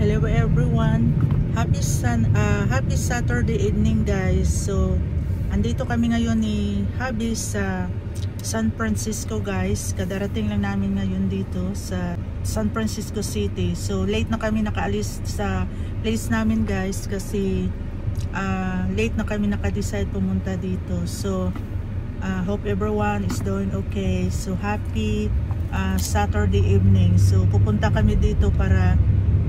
Hello everyone. Happy Saturday evening guys. So, andito kami ngayon ni Habi sa San Francisco guys. Kadarating lang namin ngayon dito sa San Francisco City. So, late na kami nakaalis sa place namin guys kasi late na kami naka-decide pumunta dito. So, hope everyone is doing okay. So, happy Saturday evening. So, pupunta kami dito para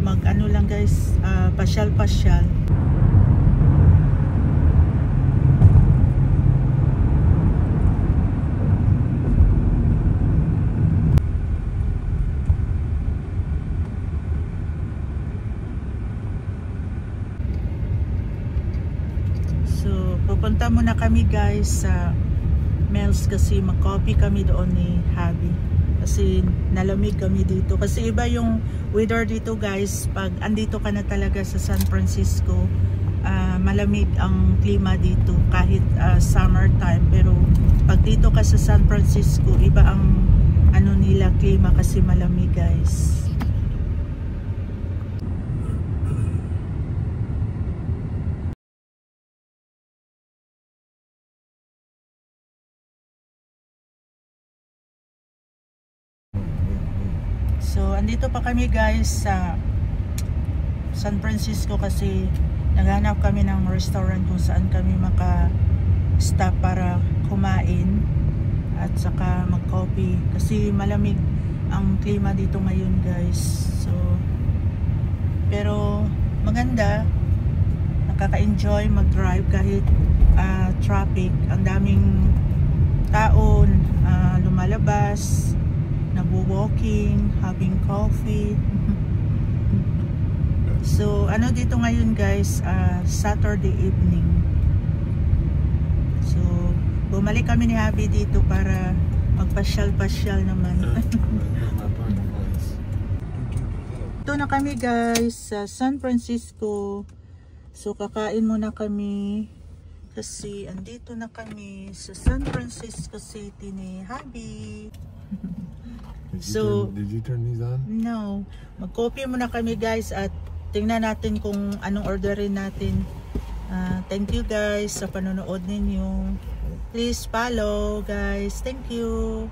mag-ano lang guys, pasyal-pasyal. So, pupunta muna kami guys sa Mel's kasi mag-coffee kami doon ni Habi. Kasi nalamig kami dito. Kasi iba yung weather dito guys. Pag andito ka na talaga sa San Francisco, malamig ang klima dito kahit summertime. Pero pag dito ka sa San Francisco, iba ang ano nila klima kasi malamig guys. So, andito pa kami guys sa San Francisco kasi naghanap kami ng restaurant kung saan kami maka-stop para kumain at saka mag-coffee kasi malamig ang klima dito ngayon guys. So, pero maganda, nakaka-enjoy mag-drive kahit traffic, ang daming taon lumalabas, nagwo-walking, having coffee. So, ano dito ngayon guys, Saturday evening. So, bumalik kami ni Habi dito para magpasyal-pasyal naman. Ito na kami guys sa San Francisco. So, kakain muna kami kasi andito na kami sa San Francisco City ni Habi. Did you turn these on? No. Mag-coffee muna kami guys at tingnan natin kung anong orderin natin. Thank you guys sa panonood ninyo. Please follow guys. Thank you.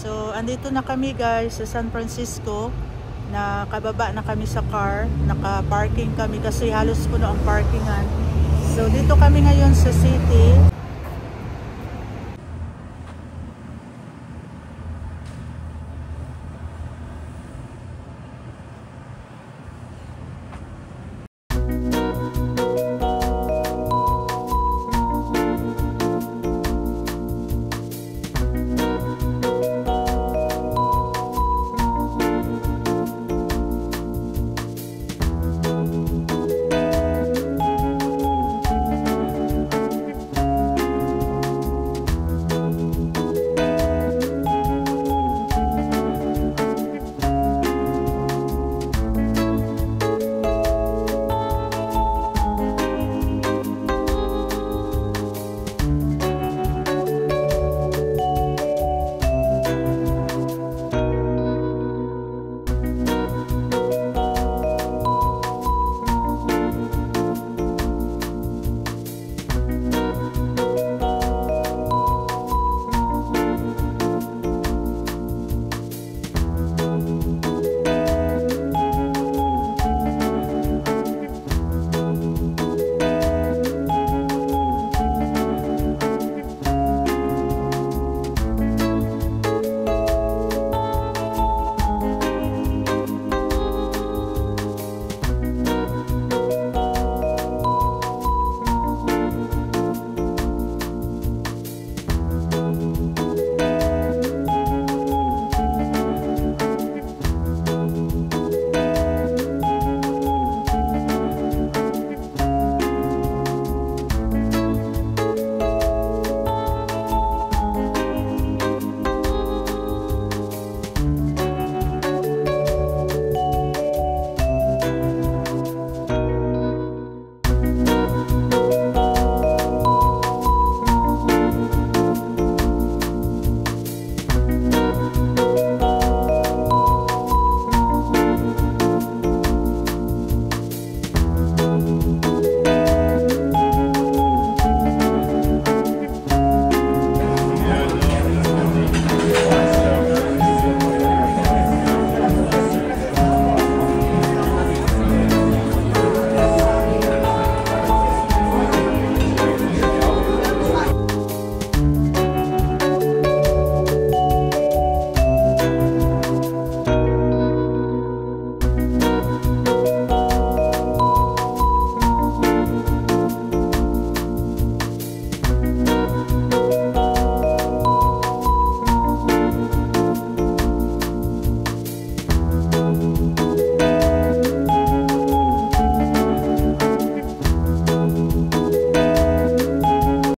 So, andito na kami guys sa San Francisco. Nakababa na kami sa car. Naka-parking kami kasi halos puno ang parkingan. So, dito kami ngayon sa city.